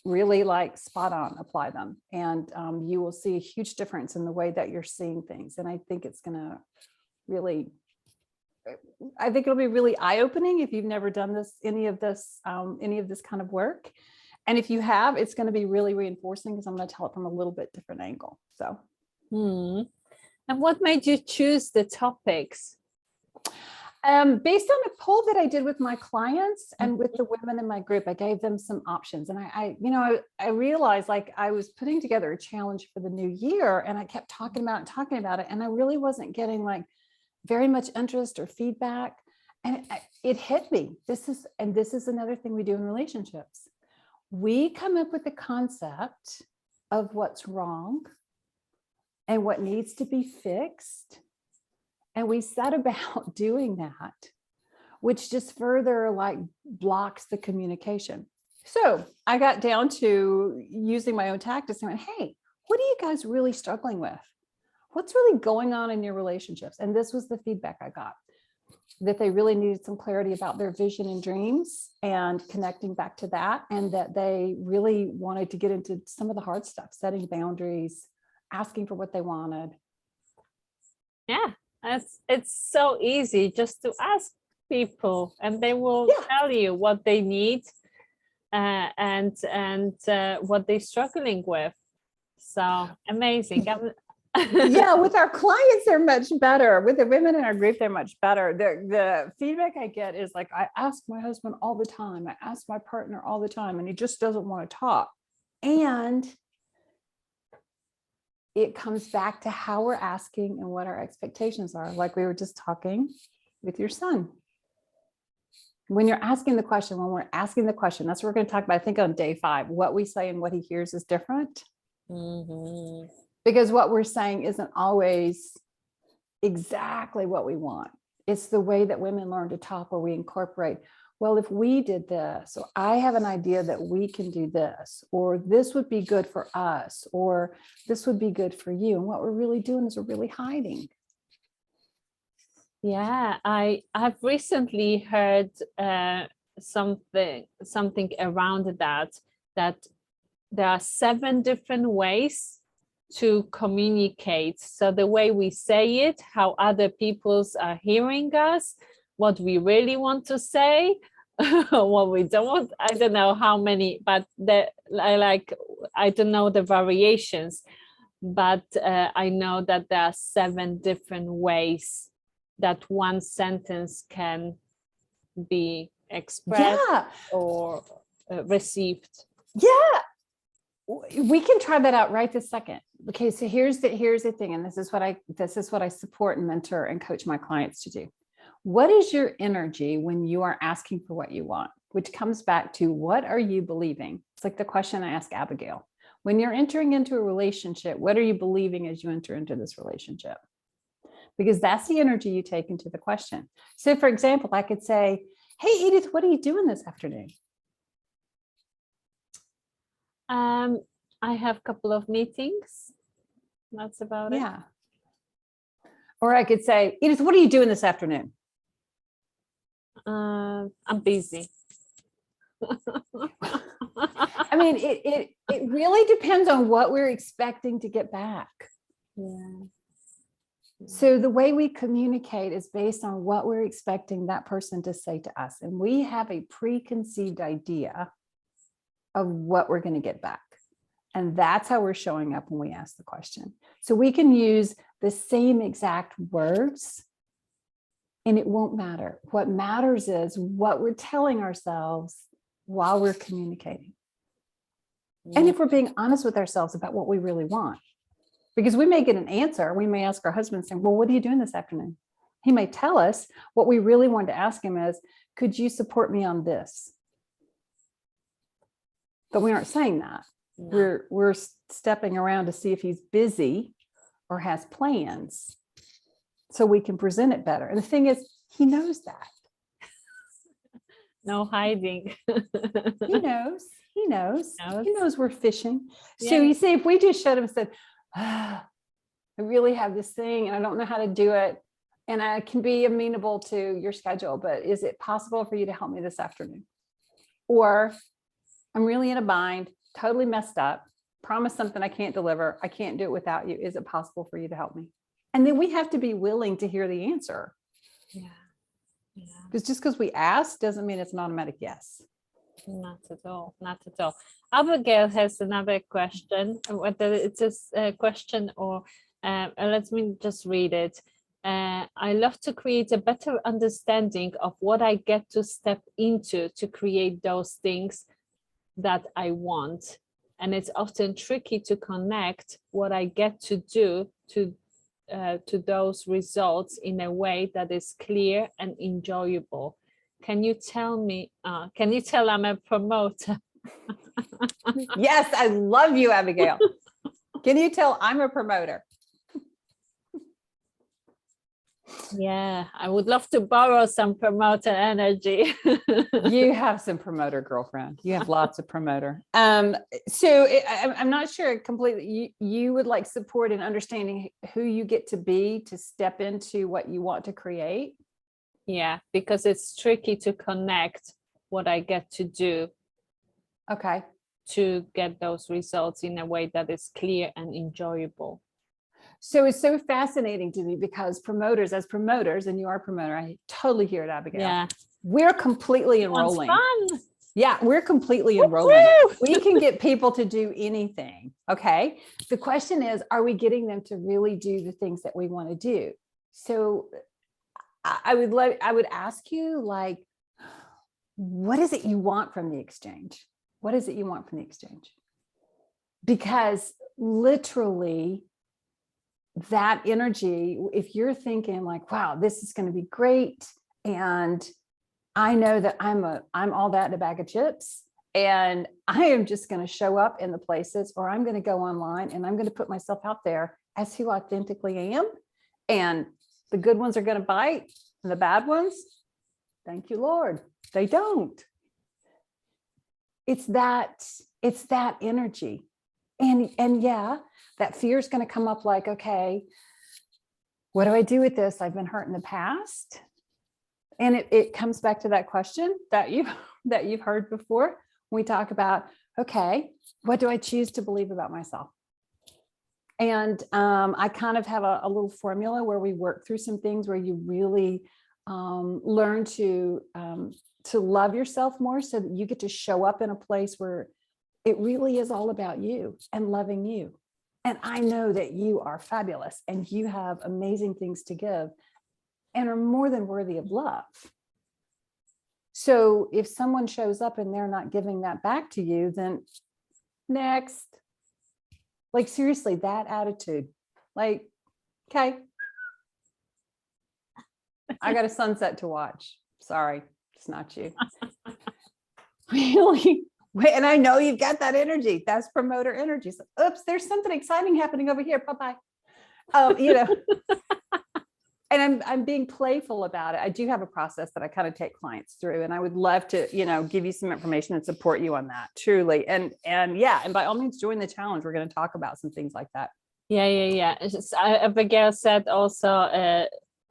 really spot on apply them, and you will see a huge difference in the way that you're seeing things. And I think it's going to it'll be really eye-opening if you've never done any of this kind of work, and if you have, it's going to be really reinforcing because I'm going to tell it from a little bit different angle. So. And what made you choose the topics? Based on a poll that I did with my clients and with the women in my group, I gave them some options. And I realized, I was putting together a challenge for the new year, and I kept talking about it. And I really wasn't getting very much interest or feedback. And it hit me. This is another thing we do in relationships. We come up with the concept of what's wrong and what needs to be fixed. And we set about doing that, which just further blocks the communication. So I got down to using my own tactics and went, hey, what are you guys really struggling with? What's really going on in your relationships? And this was the feedback I got, that they really needed some clarity about their vision and dreams and connecting back to that. And that they really wanted to get into some of the hard stuff, setting boundaries, asking for what they wanted. Yeah, it's so easy just to ask people, and they will tell you what they need. and what they're struggling with. So amazing. Yeah, with our clients, they're much better. With the women in our group, they're much better. The feedback I get is like, I ask my husband all the time. I ask my partner all the time, and he just doesn't want to talk. And it comes back to how we're asking and what our expectations are. Like we were just talking with your son. When you're asking the question, when we're asking the question, that's what we're going to talk about, I think, on day 5. What we say and what he hears is different. Mm-hmm. Because what we're saying isn't always exactly what we want. It's the way that women learn to talk, where we incorporate, well, if we did this, or I have an idea that we can do this, or this would be good for us, or this would be good for you. And what we're really doing is we're really hiding. Yeah, I've recently heard something around that there are 7 different ways to communicate. So the way we say it, how other people's are hearing us, what we really want to say, what we don't want. I don't know how many, but I don't know the variations, but I know that there are 7 different ways that one sentence can be expressed or received. Yeah. We can try that out right this second. Okay, so here's the thing, and this is what I support and mentor and coach my clients to do. What is your energy when you are asking for what you want? Which comes back to, what are you believing? It's like the question I ask Abigail. When you're entering into a relationship, what are you believing as you enter into this relationship? Because that's the energy you take into the question. So for example, I could say, hey, Edith, what are you doing this afternoon? I have a couple of meetings. That's about it. Yeah. Or I could say, Edith, what are you doing this afternoon? I'm busy. I mean, it really depends on what we're expecting to get back. Yeah. So the way we communicate is based on what we're expecting that person to say to us. And we have a preconceived idea of what we're going to get back. And that's how we're showing up when we ask the question. So we can use the same exact words and it won't matter. What matters is what we're telling ourselves while we're communicating. And if we're being honest with ourselves about what we really want. Because we may get an answer. We may ask our husband saying, well, what are you doing this afternoon? He may tell us. What we really want to ask him is, could you support me on this? But we aren't saying that. No. We're stepping around to see if he's busy or has plans so we can present it better. And the thing is, he knows that. No hiding. He knows we're fishing. Yeah. So you see, if we just showed him and said, I really have this thing and I don't know how to do it. And I can be amenable to your schedule, but is it possible for you to help me this afternoon? Or I'm really in a bind, totally messed up, promise something I can't deliver. I can't do it without you. Is it possible for you to help me? And then we have to be willing to hear the answer. Yeah. Because just because we ask doesn't mean it's an automatic yes. Not at all. Not at all. Abigail has another question, whether it's a question or let me just read it. I love to create a better understanding of what I get to step into to create those things that I want. And it's often tricky to connect what I get to do to those results in a way that is clear and enjoyable. Can you tell I'm a promoter? Yes, I love you, Abigail. Can you tell I'm a promoter? Yeah, I would love to borrow some promoter energy. You have some promoter, girlfriend. You have lots of promoter. So I'm not sure completely. You would like support in understanding who you get to be to step into what you want to create. Yeah, because it's tricky to connect what I get to do. Okay. To get those results in a way that is clear and enjoyable. So it's so fascinating to me because as promoters, and you are a promoter, I totally hear it, Abigail. Yeah. We're completely enrolling. Fun. Yeah, we're completely enrolling. We can get people to do anything. Okay. The question is, are we getting them to really do the things that we want to do? So I would ask you, like, what is it you want from the exchange? What is it you want from the exchange? Because literally that energy, if you're thinking like, wow, this is going to be great, and I know that I'm all that in a bag of chips, and I am just going to show up in the places, or I'm going to go online and I'm going to put myself out there as who I authentically am. And the good ones are going to bite, and the bad ones, thank you, Lord, they don't. It's that energy. And yeah, that fear is going to come up like, okay, what do I do with this? I've been hurt in the past. And it comes back to that question that you've heard before. We talk about, okay, what do I choose to believe about myself? And I kind of have a little formula where we work through some things where you really learn to love yourself more, so that you get to show up in a place where it really is all about you and loving you. And I know that you are fabulous and you have amazing things to give and are more than worthy of love. So if someone shows up and they're not giving that back to you, then next. Like, seriously, that attitude, like, okay, I got a sunset to watch. Sorry, it's not you. Really? And I know you've got that energy. That's promoter energy. So, oops, there's something exciting happening over here. Bye-bye. You know, and I'm being playful about it. I do have a process that I kind of take clients through, and I would love to, give you some information and support you on that, truly. And yeah, and by all means, join the challenge. We're going to talk about some things like that. Yeah. Abigail said also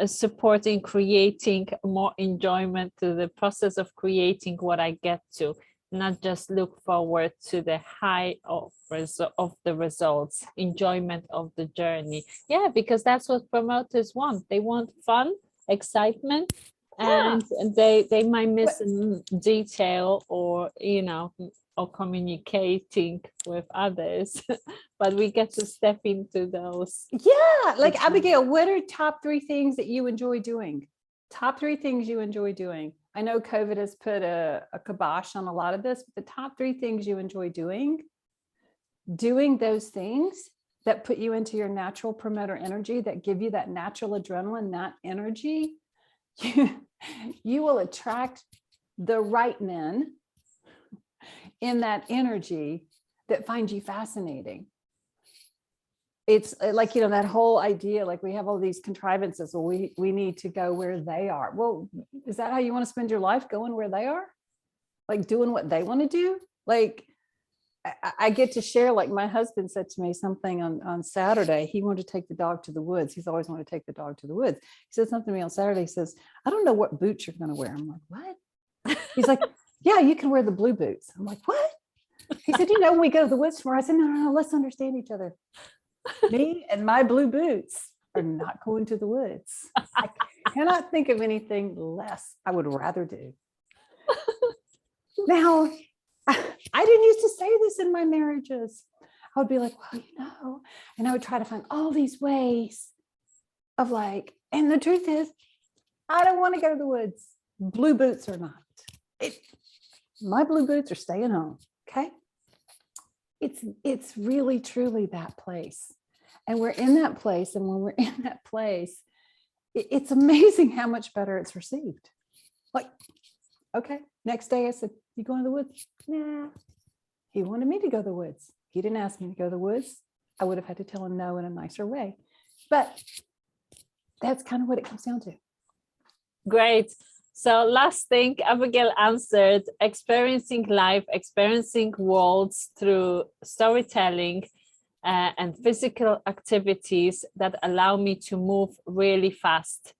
supporting creating more enjoyment to the process of creating what I get to, not just look forward to the high of the results, enjoyment of the journey. Yeah, because that's what promoters want. They want fun, excitement, and they might miss a detail or or communicating with others, but we get to step into those. Yeah, like Abigail, what are top 3 things that you enjoy doing? Top 3 things you enjoy doing. I know COVID has put a kibosh on a lot of this, but the top 3 things you enjoy doing those things that put you into your natural promoter energy, that give you that natural adrenaline, that energy, you will attract the right men in that energy that find you fascinating. It's like, that whole idea, like we have all these contrivances. Well, we need to go where they are. Well, is that how you want to spend your life, going where they are? Like doing what they want to do? Like, I get to share, like my husband said to me something on Saturday. He wanted to take the dog to the woods. He's always wanted to take the dog to the woods. He said something to me on Saturday. He says, I don't know what boots you're going to wear. I'm like, what? He's like, yeah, you can wear the blue boots. I'm like, what? He said, when we go to the woods tomorrow. I said, no, let's understand each other. Me and my blue boots are not going to the woods. I cannot think of anything less I would rather do. Now, I didn't used to say this in my marriages. I would be like, well, and I would try to find all these ways of like, and the truth is, I don't want to go to the woods. Blue boots or not. My blue boots are staying home. Okay. It's really, truly that place. And we're in that place. And when we're in that place, it's amazing how much better it's received. Like, okay. Next day I said, you going to the woods? Nah. He wanted me to go to the woods. He didn't ask me to go to the woods. I would have had to tell him no in a nicer way. But that's kind of what it comes down to. Great. So last thing, Abigail answered, experiencing life, experiencing worlds through storytelling and physical activities that allow me to move really fast.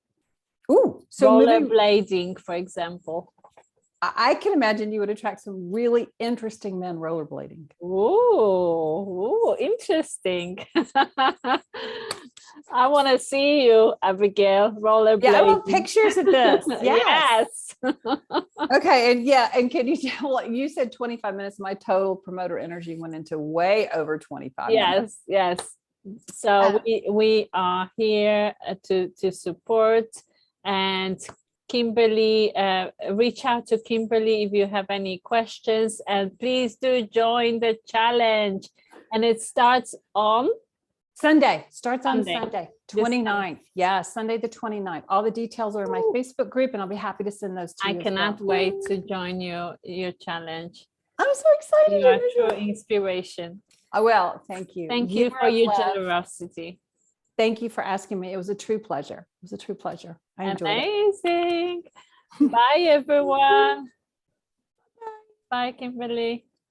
Ooh, so rollerblading, for example. I can imagine you would attract some really interesting men rollerblading. Ooh, interesting. I want to see you, Abigail, rollerblading. Yeah, I want pictures of this. Yes. Yes. Okay. And can you tell, you said 25 minutes, my total promoter energy went into way over 25 minutes. Yes. So we are here to support. And Kimberly, reach out to Kimberly if you have any questions, and please do join the challenge. And it starts on Sunday. Starts on Sunday. Sunday, This 29th. Yeah, Sunday the 29th. All the details are in my Facebook group, and I'll be happy to send those to I you. cannot wait to join your challenge. I'm so excited. You are true inspiration. I will. Thank you. Thank you for are your blessed. generosity. Thank you for asking me. It was a true pleasure. It was a true pleasure. I enjoyed it. Amazing. Bye, everyone. Bye, Kimberly.